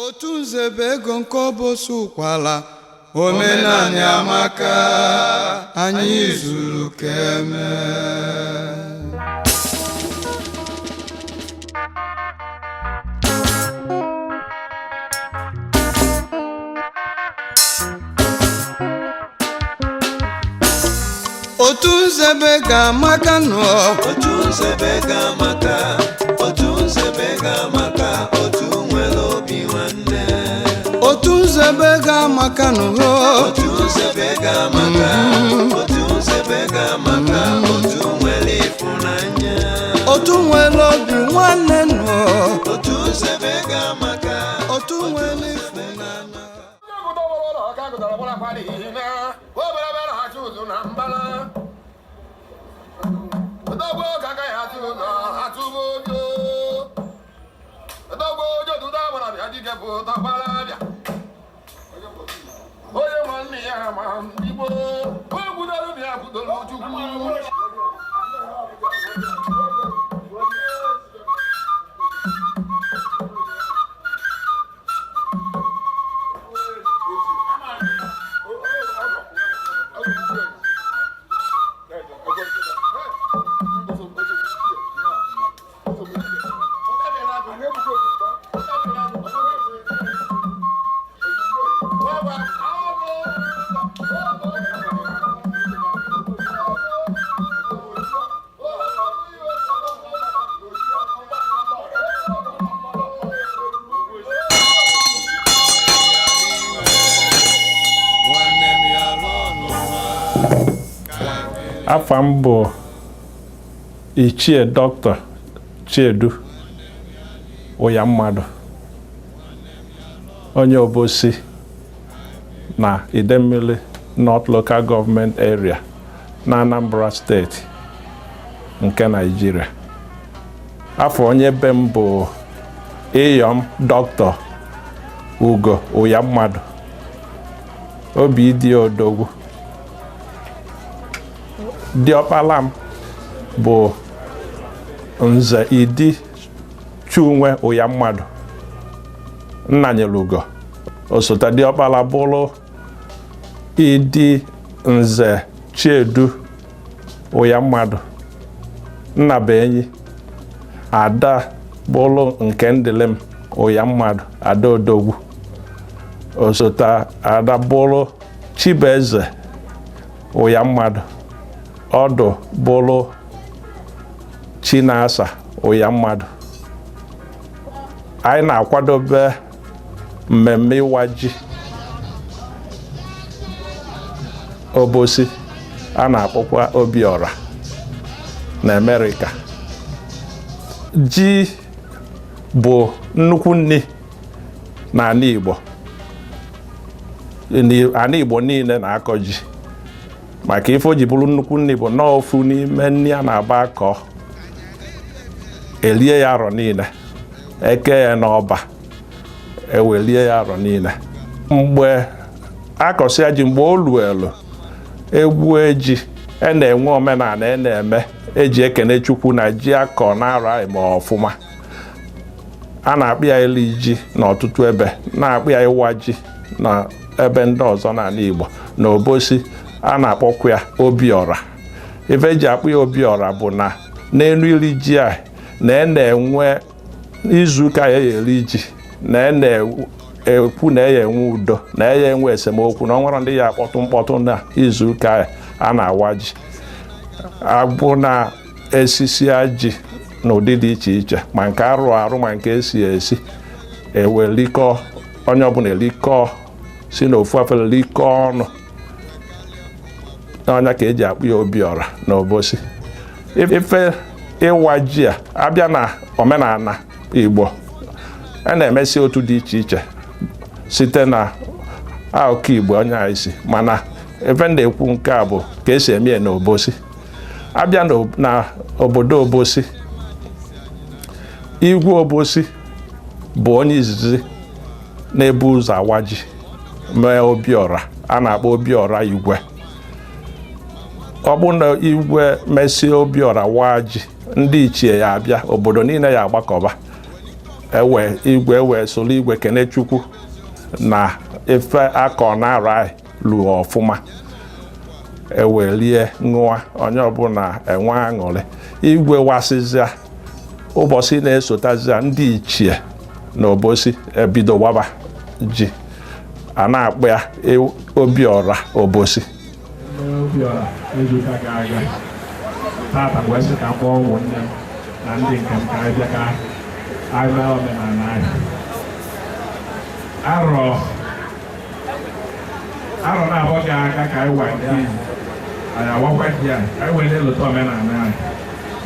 otu nze bụ ego nke Obosi ụkwala omenani amaka anyị zuru keme. otu nze bụ ego amaka nọ, otu nze bụ ego amaka, otu nze bụ ego amaka, otu nwere obi nwanne. otu nze bụ ego amaka nọ, otu nze bụ ego amaka, otu nze bụ ego amaka, otu nwere ịfụnanya, otu nwere obi nwanne nọ, otu nze bụ ego amaka, otu nwere ịfụnanya. Onye nwanne ya ma Igbo ogbudoro bịa budoro Chukwu. Afa m bụ Ichie Dr. Chiedu Uyamadu, onye Obosi na Idemili North Local Government Area na Anambra State nke Nigeria. Afọ onye be m bụ Iyom Dr. Ugo Uyamadu, obi dị ODOGWU. Diọkpala m bụ Nze Idi Chinwe Uyamadu Nnanyelugo. Osote diọkpala bụrụ Idi Nze Chiedu Uyamadu Nnabenyi. Ada bụrụ nke Ndilem Uyamadu Ada ODOGWU. Osote ada bụrụ Chibeze Uyamadu. Ọdụ bụrụ Chinasa Uyamadu. Anyị na-akwadobe mmemme IWa-ji Obosi a na-akpọkwa Obiora na America. Ji bụ nnukwu nni n'ala Igbo. Ala Igbo niile na-akọ ji, maka ife o ji bụrụ nnukwu nni bụ n'ofu n'ime nni a na-aba akọ, elie ya arọ niile, eke ya n'ọba, ewelie ya arọ niile. Mgbe akọsịa ji, mgbe o luelu egwu eji na-enwe omenala na-eme eji ekene Chukwu na ji akọ na-arọ ma ọfụma. A na-akpụ ya eli ji n'ọtụtụ ebe, na-akpụ ya IWa-ji na ebe ndị ọzọ n'ala Igbo. Na Obosi a na-akpọkwa ya Obiora. Ife eji akpụ ya Obiora bụ na n'elu iri ji a na-enwe izuụka ya eri ji, na-ekwu na ya enwe udo, na ya enwe esemokwu, na ọ nwere ndị ya akpọtụ mkpọtụ na izuụka a na-awa ji. Abụ na esisi ji n'ụdị dị iche iche, ma nke arụ arụ ma nke esi esi, ewelikọ onye ọbụla elikọ si n'ofu afele likọ ọnụ. Onye ka eji akpụ ya Obiora na Obosi. Ife IWa-ji a abịa na omenala Igbo, a na-emesi otu dị iche iche site na akụkọ Igbo onye anyị si, mana ebe na-ekwu nke a bụ ka esi eme ya na Obosi. Abịa na obodo Obosi, Igwe Obosi bụ onye izizi na-ebu ụzọ awa ji mee Obiora, a na-akpọ Obiora Igwe. Ọ bụ na Igwe mesie Obiora waa ji, ndị ichie ya abịa, obodo niile ya agbakọba igwe wee soro igwe kene Chukwu na ife akọ na-ara lụọ ọfụma ewelie ṅụa onye ọbụla enwe aṅụrị. Igwe wasịzịa ụbọchị na-esotazịa ndị ichie na Obosi ebido waba ji a na-akpọ ya Obiọra Obosi. Obiọra ezuka ga-aga tata wee sị ka kpọọ ụmụnne na ndị nke m ka anyị bịa ka anyị mee omenala anyị. Arọ na-abụọ ga-aga ka anyị wee anyị awakwa ji anyị ka anyị wee na-elota omenala anyị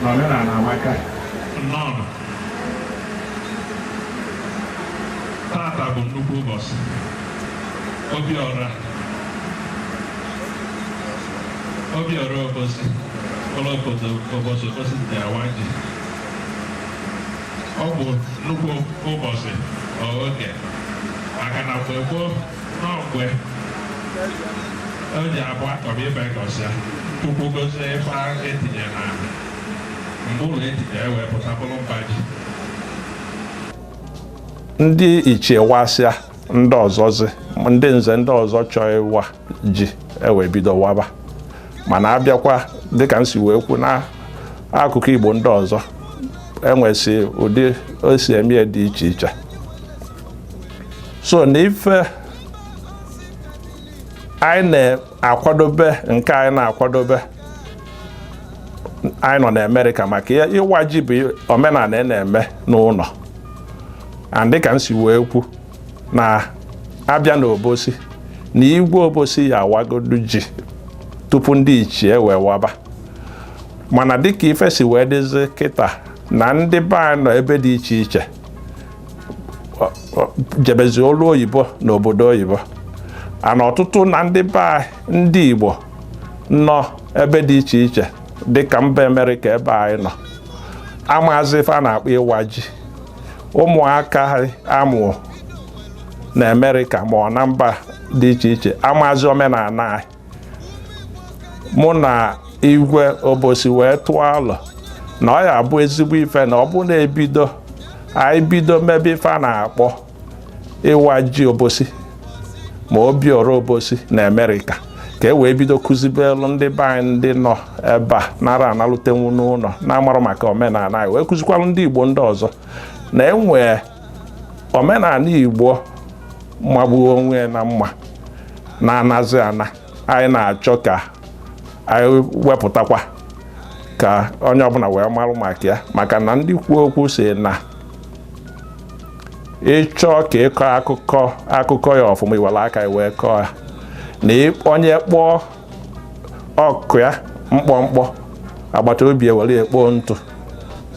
na omenala amaka. Nnọọ tata bụ nnukwu ụbọchị. Obiọra Obosi ụlọ obodo Obosi dị Awaji. Ọ bụ nnukwu ụbọchị oge maka na mgbe gboo n'ọgwe o ji abụ akọrọ ibe gọsịa Chukwu gozie ife etinye na mgbe ụlọ etinye ewepụta bụrụ mba ji. Ndị ichie wasịa ndị ọzọzi ndị nze ndị ọzọ chọọ ịwa ji ewe bido waba, mana abịakwa dịka m si wee kwu na akụkụ Igbo ndị ọzọ enwesị ụdị o si eme dị iche iche. So na ife anyị na-akwadobe nke anyị na-akwadobe anyị nọ na Amerịka maka ịwa ji bụ omenala na-eme n'ụlọ. Dịka m si wee kwu na abịa na Obosi na igwe Obosi ya awagodu ji tupu ndị ichie wee waba, mana dịka ife si wee dịzi kịta na ndị be anyị nọ ebe dị iche iche jebezi olu oyibo na obodo oyibo, ana ọtụtụ na ndị be anyị ndị Igbo nọ ebe dị iche iche dịka mba Amerịka ebe anyị nọ amazi ife a na-akpọ ịwa ji. Ụmụaka amụ na Amerịka ma ọ na mba dị iche iche amazi omenala anyị. Mụ na igwe Obosi wee tụọ alo na ọ ya abụ ezigbo ife na ọ bụ na-ebido anyị bido mebe ife a na-akpọ ịwa ji Obosi ma Obiọra Obosi na Amerịka ka e wee bido kụzibelu ndị be anyị ndị nọ ebe a nara analutenwu n'ụlọ na-amarụ maka omenala anyị, wee kụzikwalụ ndị Igbo ndị ọzọ na enwe omenala Igbo magbuo onwe na mma na-anazi ana. Anyị na-achọ ka anyị wepụtakwa ka onye ọbụla wee marụ maka ya, maka na ndị kwuo okwu si na ịchọ ka ịkọ akụkọ ya ọfụma iwere aka wee kọọ ya, na onye kpọọ ọkụ ya mkpọmkpọ agbata obi ewere ekpo ntụ.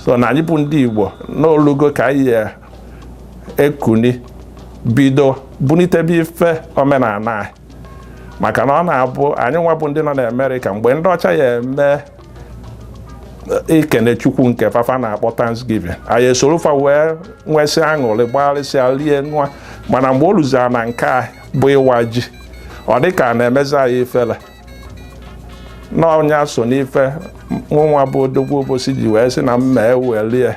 So na anyị bụ ndị Igbo n'olugo ka anyị ekuni bido bunitebe ife omenala anyị, maka na ọ na-abụ anyị nwa bụ ndị nọ na Amerịka mgbe ndị ọcha ya eme ikene Chukwu nke fafa na-akpọ Thanksgiving, anyị esorofa wee nwesị aṅụrị gbarịsịa rie nwa, mana mgbe o ruzara na nke a bụ ịwa ji ọ dịka na-emezi anyị ifele n'ọnya so n'ife nwa bụ Odogwu Obosi ji wee sị na mma ewelie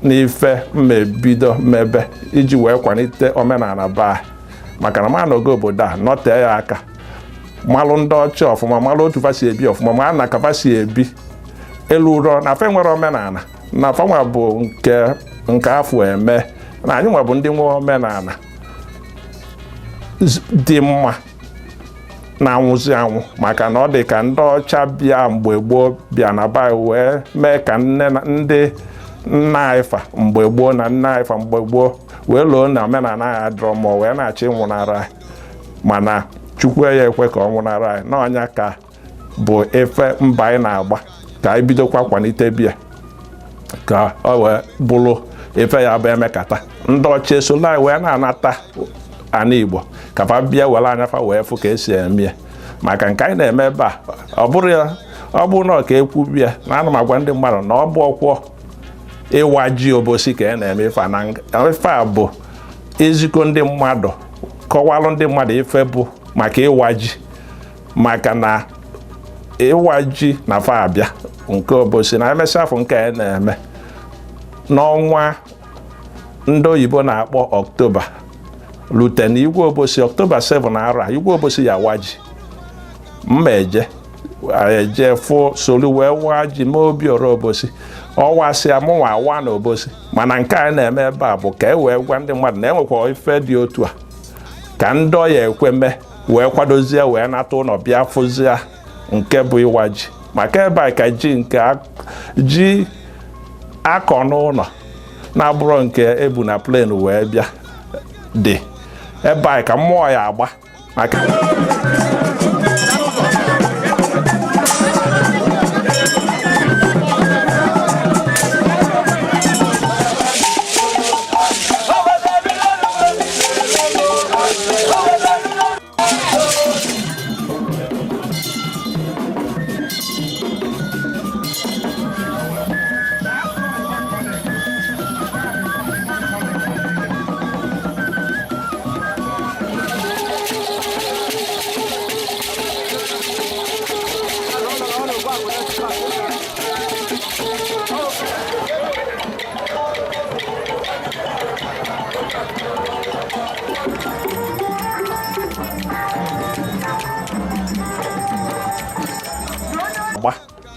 n'ife mmebido mebe iji wee kwalite omenala baa, maka na mana oge obodo a nọtee ya aka malụ ndị ọcha ọfụma, malụ otu fa si ebi ọfụma, ma na ka fa si ebi elu ụrọ na fe nwere omenala na fa nwa bụ nke afọ eme na anyị nwa bụ ndị nwe omenala dị mma na-anwụzi anwụ, maka na ọ dị ka ndị ọcha bịa mgbe gboo bịa na be wee mee ka ndị nna anyị fa mgbe gboo na nna anyị fa mgbe gboo wee loo na omenala ya dịrọ ma wee na-achọ ịnwụnara anyị, mana Chukwu ya ekwe ka ọ nwụnara anyị. N'ọnya ka bụ efe mba anyị na-agba ka anyị bidokwa kwalite bịa ka ọ wee bụrụ efe ya bụ emekata ndị ọcha esola anyị wee na-anata ana Igbo ka fa bịa were anya fa wee fụ ka esi eme, maka nke anyị na-eme ebe a ọ bụrụ na ọka ekwu bịa na ana m agwa ndị mmadụ na ọ bụ ọkwọ ịwa ji Obosi ka na-eme ife a bụ ezikọ ndị mmadụ kọwalụ ndị mmadụ ife bụ maka ịwa ji, maka na ịwa ji na fa abịa nke Obosi na emesịa afọ nke a na-eme n'ọnwa ndị oyibo na-akpọ Ọktoba rute na Igwe Obosi Ọktoba 7 arọ a Igwe Obosi Yawa-ji mma eje fụ solu wee waa ji mee Obiora Obosi ọwasị amụnwa awa na Obosi mana nke a na-eme ebe a bụ ka e wee gwa ndị mmadụ na enwekwa ife dị otu a ka ndị ọya ekwe mee wee kwadozie wee nata ụlọ bịa fụzie nke bụ ịwa ji maka ebe a ka ji nke ji akọ n'ụlọ na-abụrụ nke ebu na plen wee bịa dị ebe a ka mmụọ ya agba maka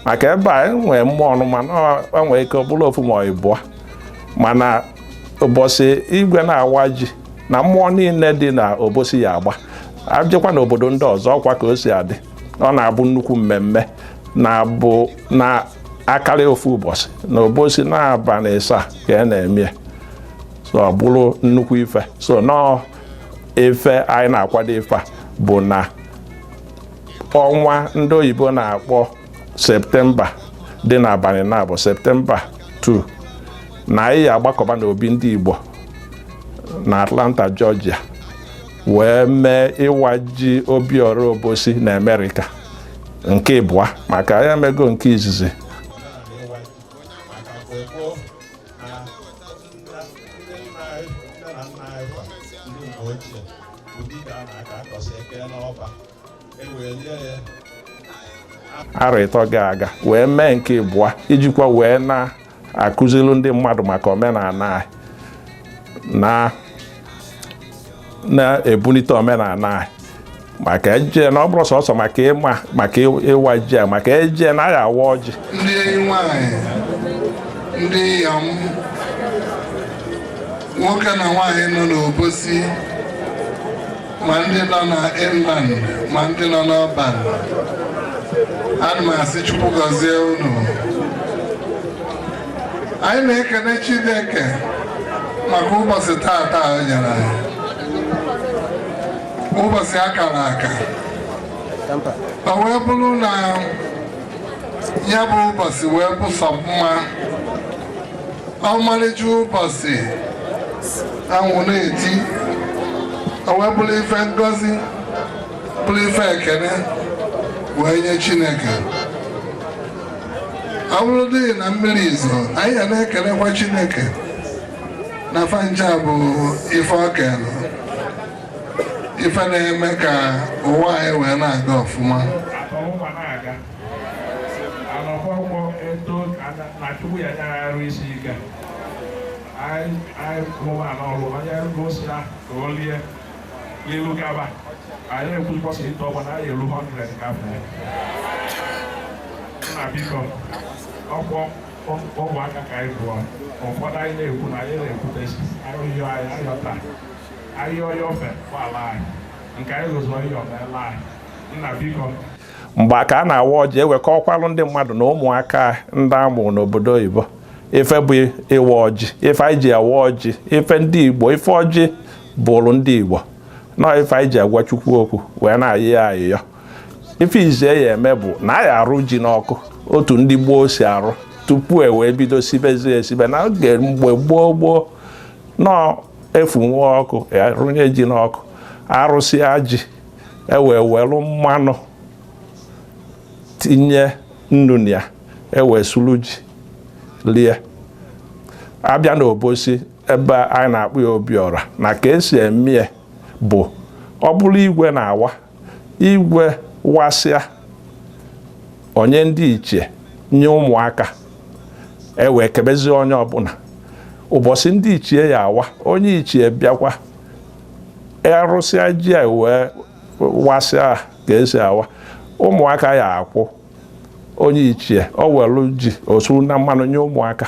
maka ebe a enwee mmụọ ọnụma enwee ike ọ bụrụ ofu ma ịbụọ mana ụbọchị Igwe na-awa ji na mmụọ niile dị na Obosi ya agba abịakwa n'obodo ndị ọzọ ọkwa ka o si adị ọ na-abụ nnukwu mmemme na-abụ na akarị ofu ụbọchị na Obosi n'abalị ịsaa ka a na-eme so ọ bụrụ nnukwu ife so nọọ ife anyị na-akwado ife a bụ na ọnwa ndị oyibo na-akpọ Septemba dị n'abalị na-abụ Septemba 2 na anyị agbakọba n'obi ndị Igbo na Atlanta, Georgia wee mee ịwa ji Obiora Obosi na America nke ịbụa maka ya emego nke izizi arọ ịtọ ga-aga wee mee nke ịbụa ijikwa wee na-akụzilu ndị mmadụ maka omenala anyị na-ebulite omenala anyị maka eje na ọ bụrụ sọsọ maka ịma maka ịwa ji a maka eje na ya awa ọjị ndị enyi nwanyị ndị inyom nwoke na nwanyị nọ n'Obosi ma ndị nọ na inland ma ndị nọ n'ọban ana m asị Chukwu gọzie unu. Anyị na-ekene Chineke maka ụbọchị taata o nyere anyị, ụbọchị akara aka. O wee bụrụ na ya bụ ụbọchị wee bụ sọ mma, ọmarịcha ụbọchị anwụ na-eti, o wee bụrụ ife ngọzi, bụrụ ife ekene wee nye Chineke. Ọ bụrụ dị na mmiri izo, anyị ya na-ekelekwa Chineke na fanja bụ ife okelu, ife na-eme ka ụwa anyị wee na-aga ọfụma. Anyị ekwukwasị ịtọ ọgbọ na anyị elu 100 gafụ nna biko ọgwụ aka ka anyị bụọ ụfọdụ anyị na-ekwu na anyị na-ekwutesi ahịhịa anyị ayọta ahịa ọya ofe ala anyị nke anyị rụzụ ọya ọmela anyị nna biko mgbe ka a na-awa ọjị ewekọkwalụ ndị mmadụ na ụmụaka ndị amụ n'obodo oyibo ife bụ ịwa ọjị, ife anyị ji awa ọjị, ife ndị Igbo, ife ọjị bụrụ ndị Igbo nọ ife anyị ji agwa Chukwu okwu wee na-ayị ya ayịyọ. Ife ize ya eme bụ na anyị arụ ji n'ọkụ otu ndị gboo si arụ tupu e wee bido sibezie esibe na oge mgbe gboo nọ efunwe ọkụ arụnye ji n'ọkụ arụsịa ji ewee welụ mmanụ tinye nnu ya ewee suru ji lie. Abịa n'Obosi ebe anyị na-akpụ ya Obiora na ka esi eme bụ ọ bụrụ igwe na-awa, igwe wasịa onye ndị ichie nye ụmụaka ewee kebezi onye ọbụla ụbọchị ndị ichie ya awa onye ichie bịakwa arụsịa ji a wee wasịa ka esi awa ụmụaka ya akwụ onye ichie o welu ji osu na mmanụ nye ụmụaka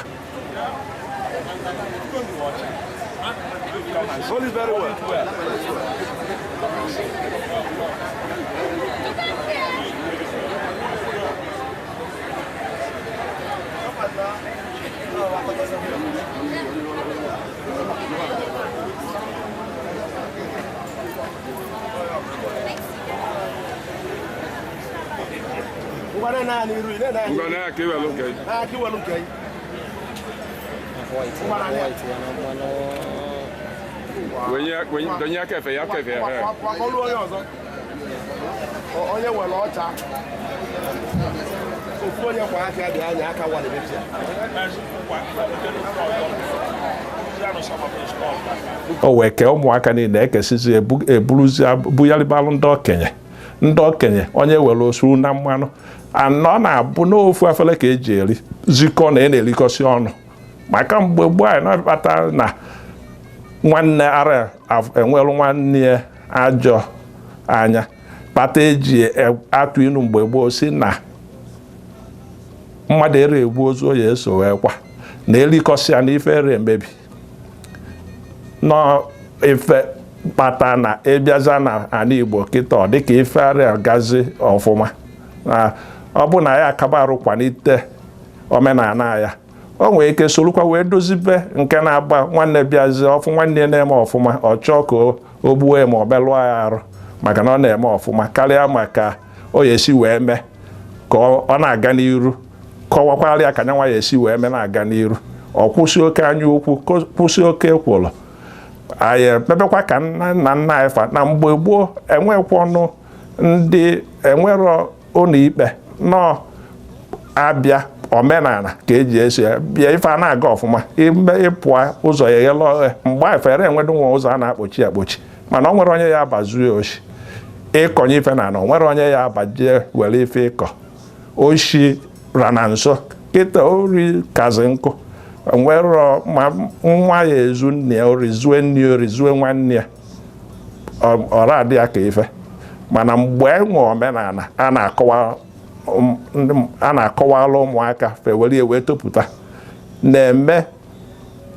onye nwere ọcha ofu onye kwa aka dị anya aka walibeti o wee kee ụmụaka niile ekesizi eburuzi buyalibalụ ndị okenye onye were osu na mmanụ anọ na-abụ n'ofu afele ka eji eri zikọ na na-erikọsi ọnụ maka mgbe gboo anyị na-akpata na nwanne ara enwelu nwanne ya ajọ anya kpata eji atụ inu mgbe gboo si na mmadụ ere egbu ozu ya eso wee kwa na erikọsi ya n'ife ere emebi nọ ife kpata na ịbịaza na ala Igbo kịta ọ dịka ife ara gazi ọfụma na ọ bụ na ya akaba arụkwanite omenala ya o nwere ike sorokwa wee dozibe nke na-agba nwanne bịazie ọfụ nwanne na-eme ọfụma ọ chọọ ka o gbuo ya ma ọ belụọ ya arụ maka na ọ na-eme ọfụma karịa maka o ya esi wee mee ka ọ na-aga n'iru kọwakwara ya ka nyanwa ya esi wee mee na-aga n'iru ọ kwụsị oke anya ukwu kwụsị oke ekworo anyị mebekwa ka nna nna anyị fa na mgbe gboo enwekwa ọnụ ndị enwero ụlọ ikpe nọ abịa omenala ka eji esi bịa ife a na-aga ọfụma ịpụa ụzọ ya eghela oghe mgbe anyị fere enwedo nwa ụzọ a na-akpọchi mana ọ nwere onye ya abazuo oshi ịkọnye ife na o nwere onye ya abaje were ife ịkọ oshi rana nso kịta ori kazi nkụ nwere ma nwa ya ezu nne ya orizue nne ya orizue nwanne ya ọra adị ya ka ife mana mgbe enwe omenala a na-akọwala ụmụaka fewere wee topụta na-eme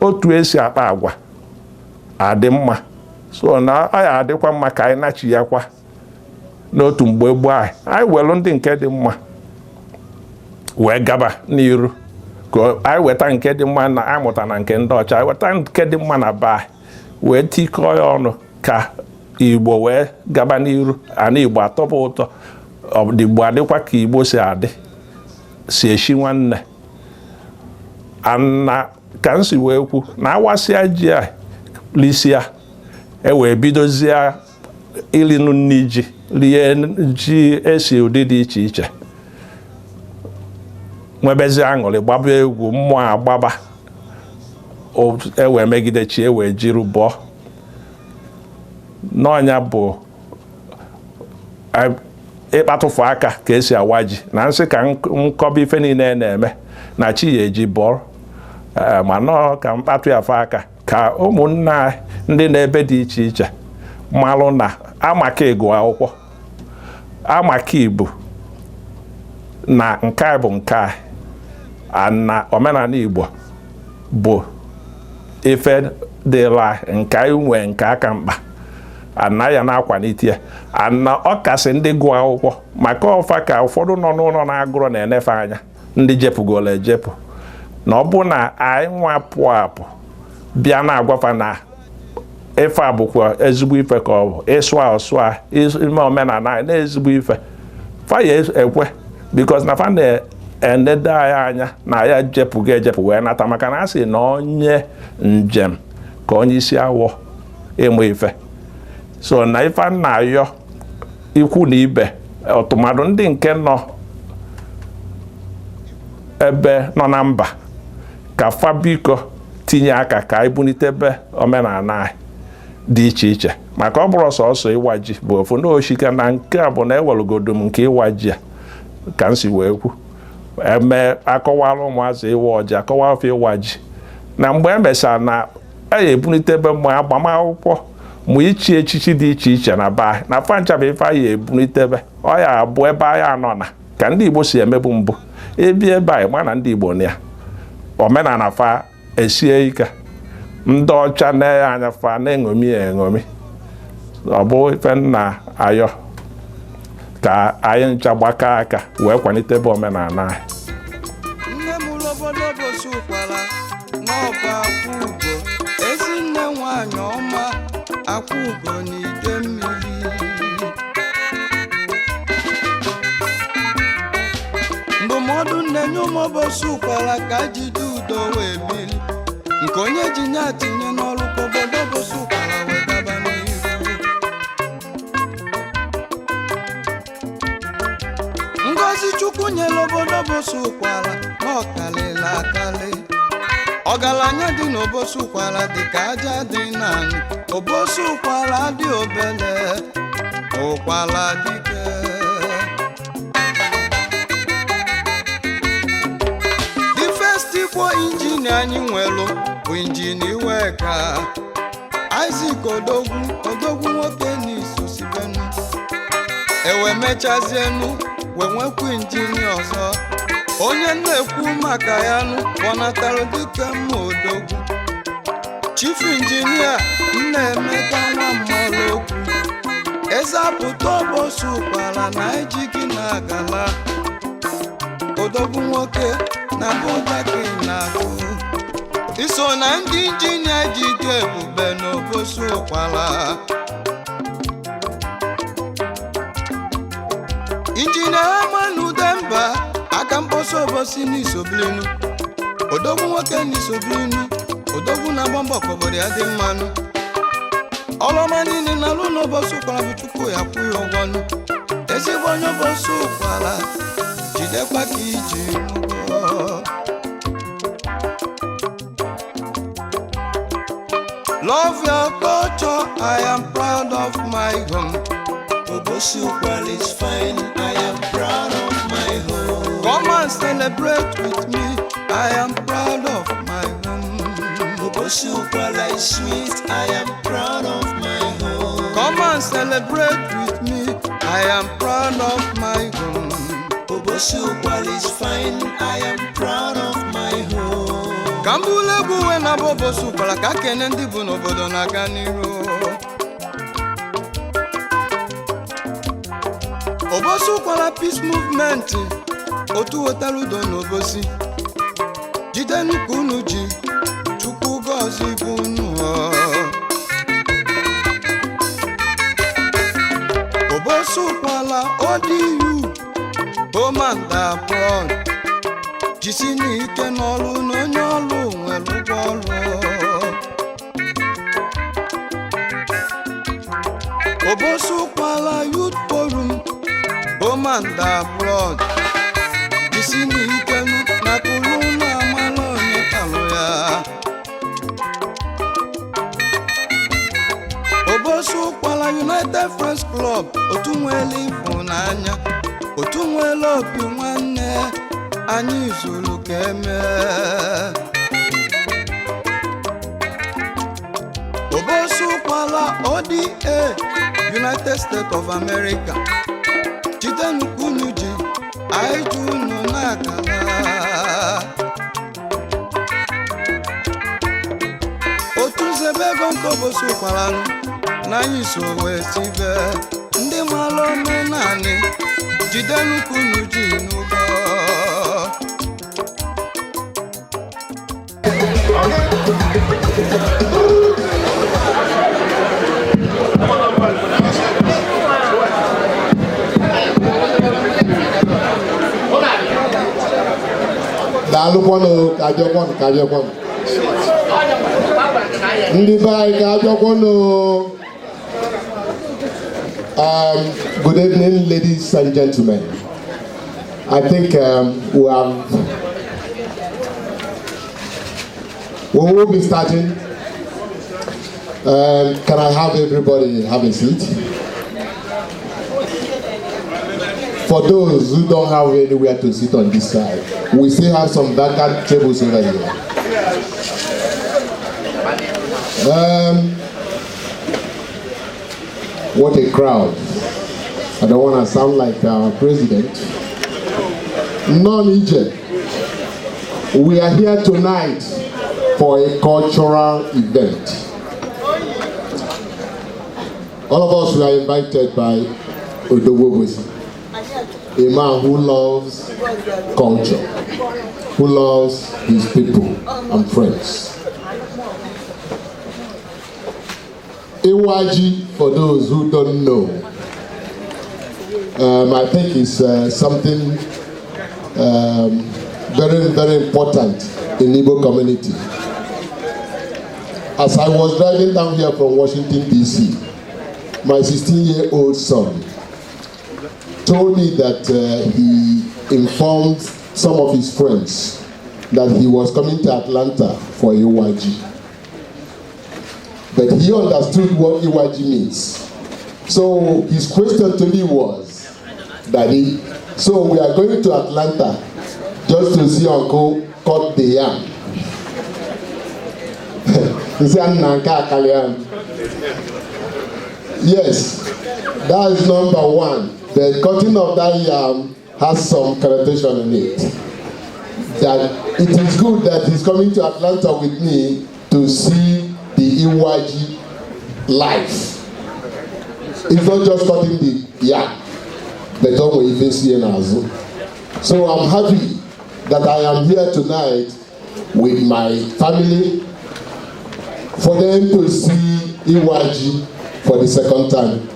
otu esi akpa agwa adị mma so na ọ ya adịkwa mma ka anyị nachi ya kwa n'otu mgbe gboo anyị welu ndị nke dị mma wee gaba n'iru ka anyị weta nke dị mma na amụta na nke ndị ọcha anyị weta nke dị mma na be anyị wee tikọọ ya ọnụ ka Igbo wee gaba n'iru ana Igbo atọpụ ụtọ Igbo adịkwa ka Igbo si adị si eshi nwanne ana ka nsi wee kwu na awasịa ji a lisịa wee bidozie ilinu nni ji rie ji esi ụdị dị iche iche nwebezi aṅụrị gbaba egwu mmụọ agbaba wee megide chi wee jiri bụọ n'ọnya bụ ịkpatụfụ aka ka esi awa ji na nsị ka nkọba ife niile na-eme na chi ya eji bọọ ma nọọ ka mkpatụ ya fa aka ka ụmụnna ndị na-ebe dị iche iche malụ na amaka ịgụ akwụkwọ amaka Igbo na nke a bụ nke a na omenala Igbo bụ ife dịla nke anyị nwee nke aka mkpa ana ya na-akwalite ya ana ọ kasị ndị gụọ akwụkwọ maka ọfa ka ụfọdụ nọ n'ụlọ na-agụrụ na-enefe anya ndị jepụgoro ejepụ na ọ bụ na anyị nwa pụọ apụ bịa na-agwafa na ife a bụkwa ezigbo ife ka ọ bụ ịsụ ime omenala anyị na-ezigbo ife fa ya ekwe because na fa na-enede anyị anya na ya jepụga ejepụ wee nata maka na a sị na onye njem ka onye isi awọ ịmụ ife so na ife a na-ayọ ikwu na ibe ọtụmadụ ndị nke nọ ebe nọ na mba ka fa biko tinye aka ka anyị bunitebe omenala anyị dị iche iche maka ọ bụrụ sọsọ ịwa ji bụ ofu na oshika na nke a bụ na ewelugodo m nke ịwa ji a ka m si wee kwu eme akọwala ụmụazị ịwa ọjị akọwala ofe ịwa ji na mgbe emechara na ebunite ebe ma agbamakwụkwọ ma ichi echichi dị iche iche na be anyị na fancha bụ ife anyị ebunite ebe ọ ya abụ ebe anyị anọ na ka ndị Igbo si emebu mbụ ebi ebe anyị ma na ndị Igbo na ya omenala fa esie ike ndị ọcha na-enye anya fa na-eṅomi eṅomi ọ bụ ife nna ayọ ka anyị ncha gbakọ aka wee kwalite ebe omenala anyị. Nne m obodo Obosi ụkwara n'ọba Akwa Ugo, ezi nne nwanyị ọma Akwa Ugo n'ide mmiri. Ndụmọdụ nne nye ụmụ Obosi ụkwara ka jide udo wee bili, nke onye ji nye atinye n'ọrụ ka obodo Obosi ụkwara wee gaba n'ihu. Ngozi Chukwu nyere obodo Obosi ụkwara n'ọkalịla akali. Ọgaranya dị n'Obosi ụkwara dị ka aja dị n'anị. Obosi ụkwara dị obele, ụkwara dike. The first Igbo injinia anyị nwere bụ injinia Iweka Isaac Odogwu nwoke n'Isosibenu. Ewe mechazienu wee nwekwa injinia ọzọ onye na-ekwu maka ya nụ kpọnatara dike mma Odogwu. Chief injinia Nnaemeka Nwammolokwu ezapụta Obosi ụkwara na ejighị na agala. Odogwu nwoke na bụdaki na-agụ iso na ndị injinia ji ike ebube n'Obosi ụkwara. Injinia Amanu Demba aka mkpọsa Obosi n'Isobilinu. Odogwu nwoke n'Isobilinu, Odogwu na-agba mbọ ka obodo ya dị mmanụ. Ọlọma niile na-alụ n'Obosi ụkwara bụ Chukwu ya kwụ ya ụgwọ nụ. Ezigbo onye Obosi ụkwara jidekwa ka iji mụọ. Love your culture, I am proud of my home. Obosi ụkwara is fine, I am proud of my home. Come and celebrate with me, I am proud of my home. Obosi ụkwara is sweet, I am proud of my home. Come and celebrate with me, I am proud of my home. Obosi ụkwara is fine, I am proud of my home. Kambulegwu we na Obosi ụkwara ka kene ndị bụ n'obodo na-aga n'iru. Obosi ụkwara Peace Movement otu wetara udo n'Obosi. Jidenu ka unu ji, Chukwu gọzie bụ unu. Obosi ụkwara ODOGWU home and abroad. Jisi n'ike n'ọrụ na onye ọrụ nwere ụgwọ ọrụ. Obosi ụkwara Youth Forum home and abroad. Jisi n'ike na kụrụ na amala onye kalụ ya. Obosi ụkwara United Friends Club otu nwere ịfụnanya, otu nwere obi nwanne, anyị zuru ka eme. Obosi ụkwara ODA United States of America. Jidenu ka unu ji, anyị ji unu na-agala. Otu nzebe ego nke Obosi ụkwara na anyị so wee sibe ndị mara omenanị. Jidenu ka unu ji n'ụgwọ. Daalụkwanụ ka abịakwanụ. Ndị be anyị ka abịakwanụ. Good evening, ladies and gentlemen. I think we will be starting. Can I have everybody have a seat? For those who don't have anywhere to sit on this side, we still have some vacant tables over here. What a crowd. I don't want to sound like our president. Non-Egypt. We are here tonight for a cultural event. All of us were invited by ODOGWU OBOSI, a man who loves culture, who loves his people and friends. IWa-ji, for those who don't know, I think is something very, very important in Igbo community. As I was driving down here from Washington, D.C., my 16-year-old son told me that he informed some of his friends that he was coming to Atlanta for IWa-ji. But he understood what IWa-ji means. So his question to me was, Daddy, so we are going to Atlanta just to see Uncle cut the yam. Yes, that is number one. The cutting of that yam has some connotation in it. That it is good that he's coming to Atlanta with me to see the IWa-ji life. It's not just cutting the yam, but don't even see an azul. So I'm happy that I am here tonight with my family for them to see IWa-ji for the second time.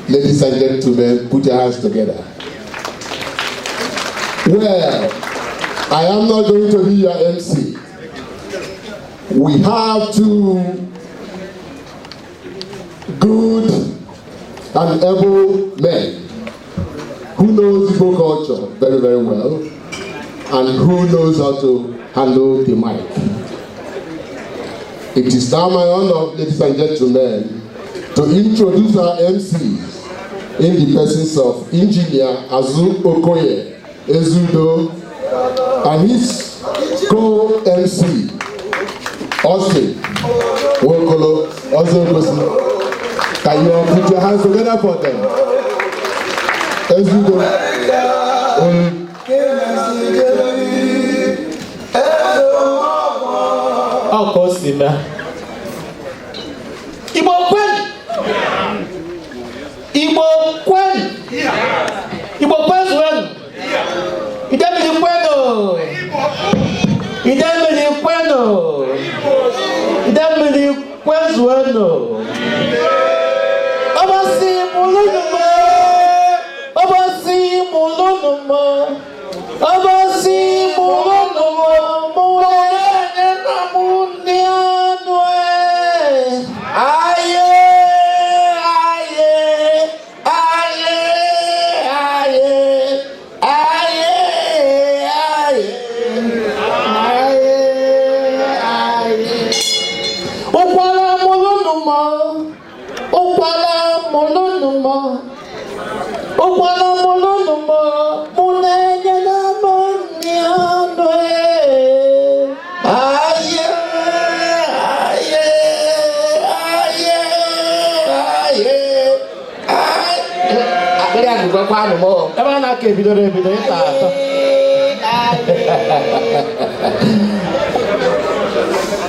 Ladies and gentlemen, put your hands together. Well, I am not going to be your MC. We have two good and able men who knows Igbo culture very, very well and who knows how to handle the mic. It is now my honor, ladies and gentlemen, to introduce our MCs in the persons of Engineer Azu Okoye Ezudo and his co-MC, Austin Wokolo Ozogosi. Can you all put your hands together for them? Ezudo. Igbo kwen! Igbo kwen! Igbo kwen zwen! Idemini kweno! Idemini kweno! Idemini kwen zweno! Obasi mulunumo! Obasi mulunumo! Obasi mulunumo!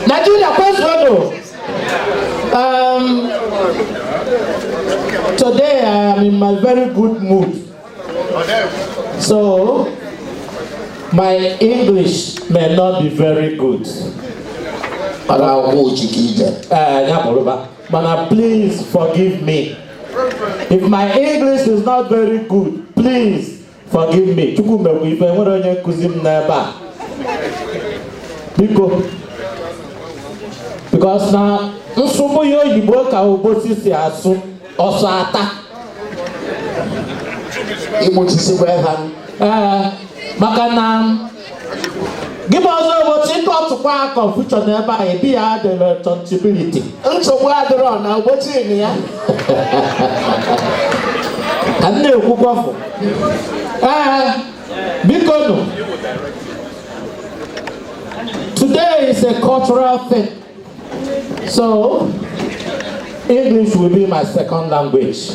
Nigeria, today I am in my very good mood. So my English may not be very good. But please forgive me. If my English is not very good, please forgive me. Because now, nsogbu yo Igbo ka Obosi si asụ ọsọ ata. Igbo chisikwa ha. Maka na gị bụ ọzọ Obosi nke ọtụkwa confusion ebe a ebi ya the responsibility. Nsogbu adịrọ na Obosi ni ya. Ka m na-ekwukwa fụ. Biko nụ. Today is a cultural thing. So, English will be my second language.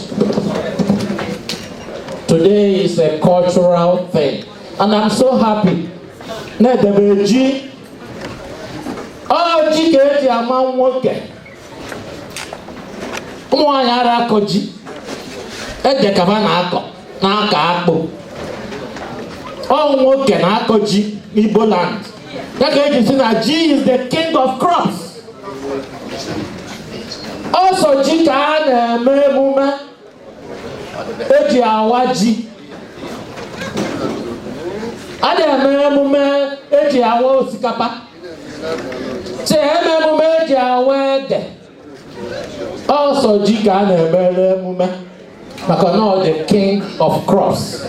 Today is a cultural thing, and I'm so happy. Nedebeji, oh, Jike, Yaman Woke, Mwanyara Koji, Edekavana Naka, oh, Woke, Nakoji, Igbo land. That you see that G is the king of crops. Also, G can Memuma IWa-ji. Ada Memuma IWa Osikapa. Say Memuma IWa. Also, G can Memuma because the king of crops.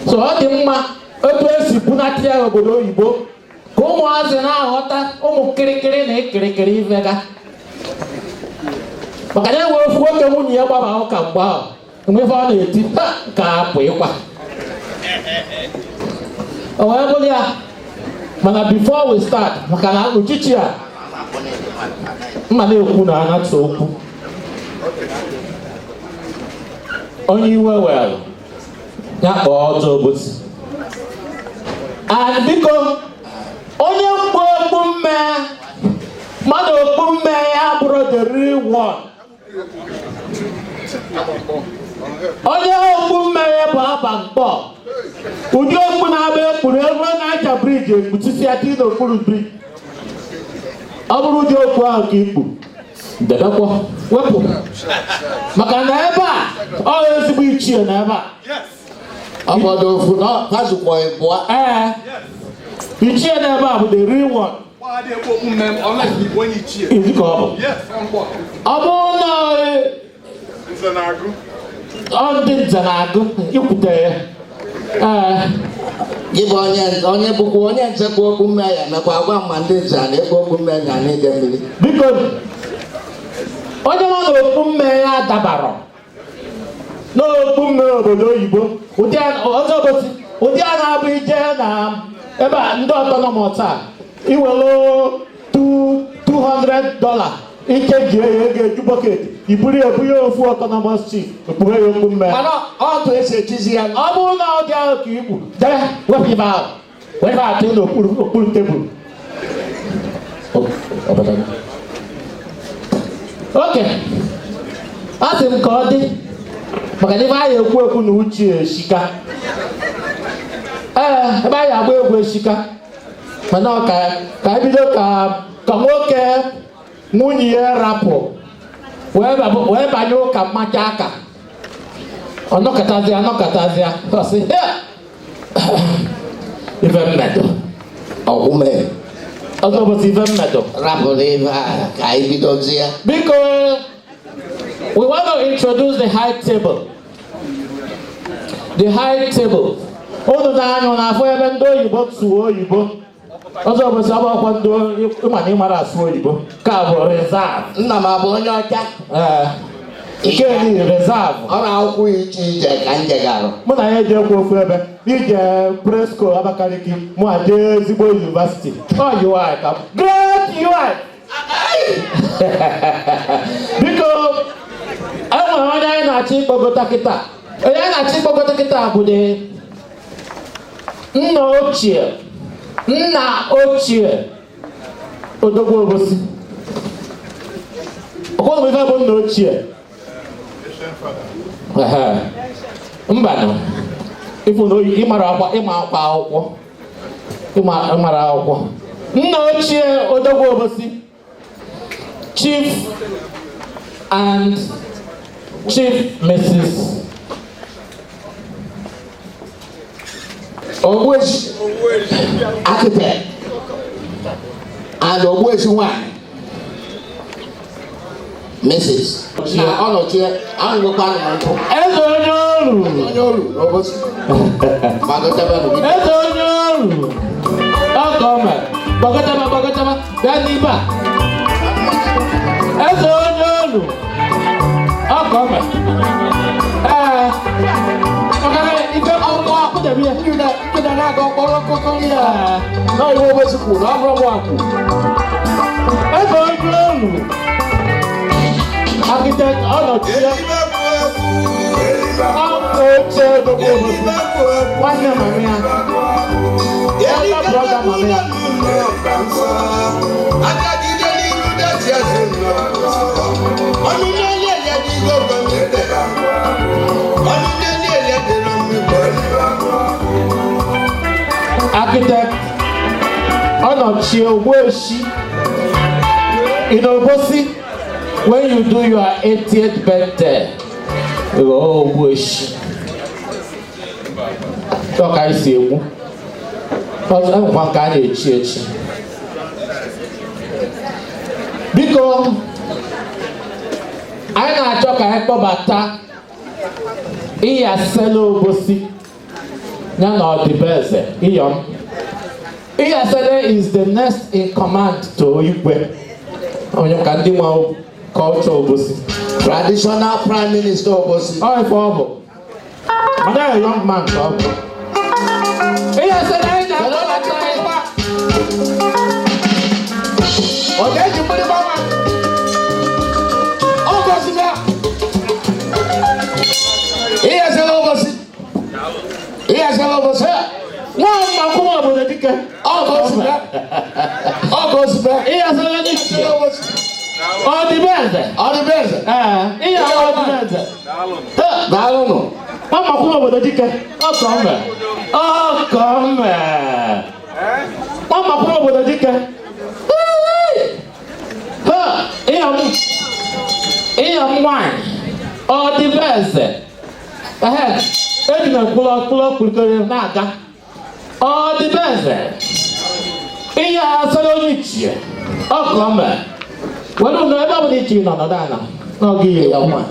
So, all the ma, Open Sipunatia Obodo Igbo. Como na rota, como querer vega. Porque nem o fogo que o ninho baba o cambal, o meu vale tipo capoeira. But before we start, makana uchichia. Mane okuna na tsoku. Only well. Ya ODOGWU. And because onye okpu mme mmadụ okpu mme ya bụrụ the real one. Onye okpu mme ya bụ aba mkpọ. Ụdị okpu na-abịa ekpuru ebe na-acha briji ekpuchisi aka n'okpuru briji. Ọ bụrụ ụdị okpu ahụ ka ikpu debekwa wepụ maka na ebe a ọ ezigbo ichie na ebe a. Obodo ofu na pazukwa ịbụa. Ichie never have the real one. Why they open them unless we want ichie? Is it called? Yes, I'm what? Abona Zanagu. On the Zanagu, you put there. Give on book one and say open me and a papa mandates and a open man and need them. Because on the one open me at Dabaro. No open me over Oyibo. Udiana Abidjan. Eba ndo autonomous taa. Iwelo $200. Ike je bucket. Iburi ofu autonomous chief. Okpure yokwu mme. Mana ọ tụ esi etizi ya. Ọ bụrụ na ọ dị ahụ ka igbu. Dere wepụ ibe ahụ. Wepụ atụ n'okpuru tebụl. Okay. Asị m ka ọ dị. Maka na ibe anyị ekwu na uche shika. Ebe anyị agba egwu eshika mana ka ebido ka nwoke nwunye ya rapụ wee banye ụka mmacha aka ọnọkọtazịa ọsị ife mmedo ọgwụme ọzọ ụbọchị ife mmedo rapụrụ ebe a ka anyị bidozie. Biko we want to introduce the high table. The high table. Odo na anyo na afọ ebe ndị oyibo tụọ oyibo. Ọzọ ụbọchị agbakwa ndị ịma na ịmara asụ oyibo. Ka bụ reserve. Nna m abụ onye ọcha. Ike ni reserve. Ọ na-akwụ iche ije ka nje garụ. Mụ na ya ejekwa ofu ebe. Ije Presco Abakaliki. Mụ aje ezigbo university. Ọ UI ka. Great UI. Biko enwere onye anyị na-achọ ịkpọgota kịta. Onye anyị na-achọ ịkpọgota kịta bụ nna ochie Odogwu Obosi. Ọkwa ife bụ nna ochie. Mbanụ. Ifu na oyi ịmara akwụkwọ. Ịmara akwụkwọ. Nna ochie Odogwu Obosi. Chief and Chief Mrs. Ogwueji architect and Ogwueji one Mrs. Na ọnọchie angụkwa anụmanụ. Eze onye ọrụ. Obosi. Eze onye ọrụ. Ọkọọma. Gbagọtaba. Bịa n'ibe a. Eze onye ọrụ. Ọkọọma. Ife ọkọ akụdebi ya. Kida na-aga ọkpọrọ ọkụkọ ya. Na iwe Obosi kwuru, ọ bụrụ nwa kwuru. Architect Onochie. Chiedu Uyamadu. Nwanne mami ya. Elder brother mami ya. Architect Onochie Obosi. In Obosi, when you do your 80th birthday, you go Obosi. Talk I see you. Because I'm one kind of church. Because I na talk I bata. Iya selo Obosi. Na no the best. Iya selo is the next in command to Igbo. Culture Obosi. Traditional Prime Minister Obosi. Oh, if Obo. But I'm a young man, so. Iya selo ina bata. Okay, you put it on. Obosi na. Iya selo Obosi. Iya selo Obosi. One man come up with a ticket. Obosi na. Obosi na. Iya selo ni. All the best. All the best. Iya all the best. Dalo no. Mama come up with a ticket. Oh come. Oh come. Mama come up with a ticket. Iya wine. All the best. Ejina pulo kulkere na aga. All the best. Iya selo ni. Oh come. Well, no, everybody is not done. No, give you one.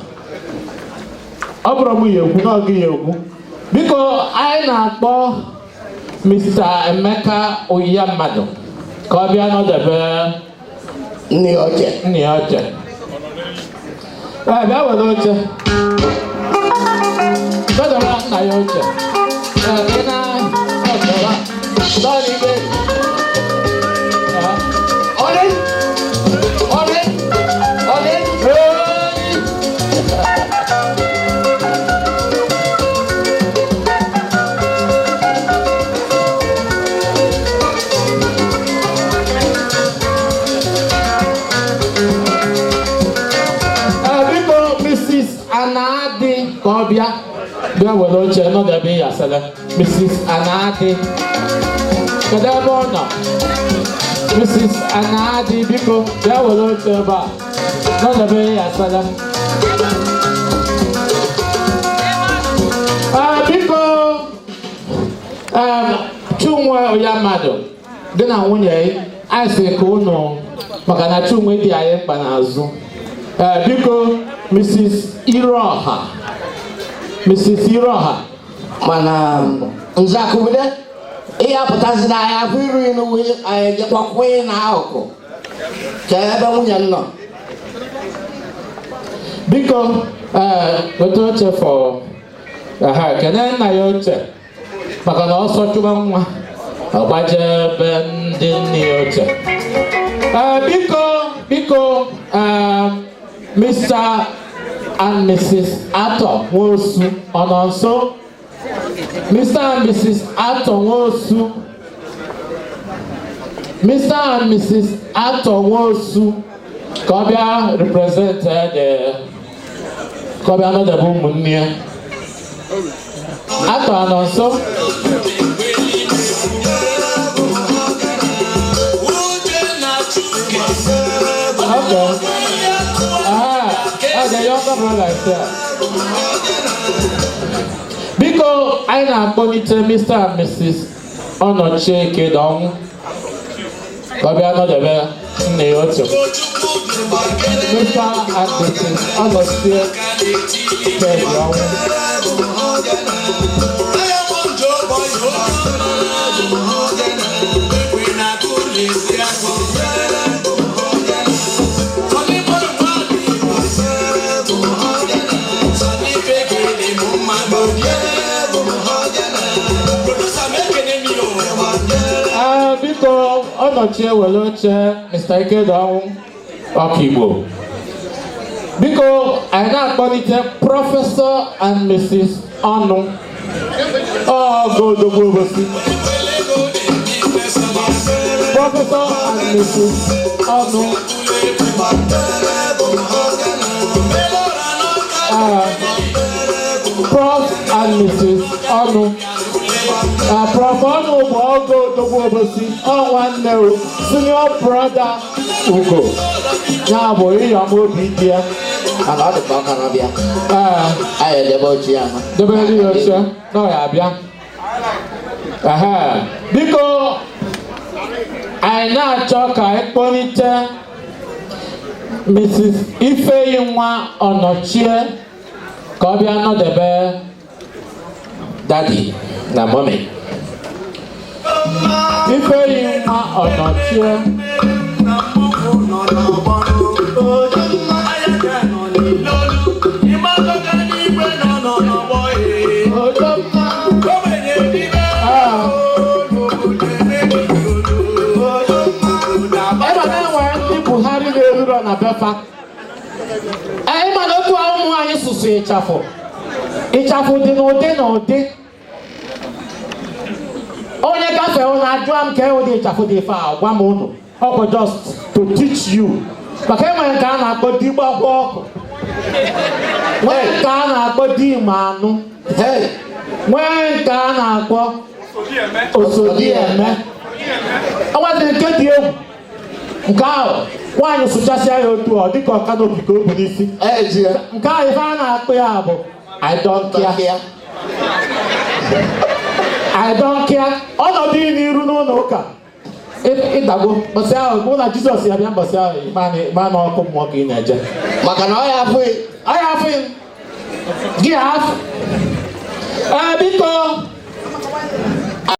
Abraham, you not give you. Because I know Mr. Chiedu Uyamadu. Come here, not the bear. Nioche. That was Oche. That's a lot, Nioche. There was no channel that be a seller, Mrs. Anadi. Kadabona, Mrs. Anadi, because there was no channel, not the be a seller. Because Chiedu Uyamadu, then I won I say, Kono, Makana Chumwe, the Ayan Panazu. Because Mrs. Iroha. Mana nzakubide iya potazina ya firu inu ya kwa kwe na auko. Kebe munya no. Because gotoche for kana na yoche. Makana also chuba mwa. Abaje bendini yoche. Because Mr. and Mrs. Ato Wosu and also Mr. and Mrs. Ato Wosu. Mr. and Mrs. Ato Wosu Kobia represented Kobia no the boom near Ato and also okay. The younger brother because I now monitor Mr. and Mrs. Onochie Chiedu. But are not the bear. Mr. and Mrs. Onochie Chiedu. nọchie were oche Mr. Chiedu Uyamadu. Biko anyị na-akpọlite Prọfesọ and Mrs. Ọnụ Odogwu Obosi. Prọfesọ and Mrs. Ọnụ Prof and Mrs. Ọnụ. Prof Ọnụ bụ Ogo Odogwu Obosi, nwanne senior brother Ugo. Ya bụ Uyamadu di ya. Mana ọ dịkwa ọka n'ọbịa. Anyị edebe ochie ya. Debe ndị ochie na ọ ya abịa. Biko anyị na-achọ ka anyị kpọlite Mrs. Ifeyinwa Ọnọchie ka ọ bịa nọdebe Daddy na Mommy. Ifeyinwa Ọnọchie. Na befa anyị mana otu ụmụ anyị sụsụ ịchafụ dị n'ụdị onye gafee ụnụ ajụọ m ka ụdị ịchafụ dị ife a gwa m ụnụ ọkwa just to teach you maka enwere nke a na-akpọ di gbakwa ọkụ nwee nke a na-akpọ di ime anụ nwee nke a na-akpọ osodieme ọgwaziri nke dị egwu nke ahụ nwaanyị sụchasịa ya otu ọ dịka ọka n'obi ka o bu n'isi nke ahụ ife a na-akpụ ya bụ I don't care ọnọdụ n'iru n'ụlọ ụka ịdago mbọsị ahụ bụ na Jizọs ya bịa mbọsị ahụ ma na ọkụ mmụọ ka ị na-eje maka na ọ ya afụghị gị afụ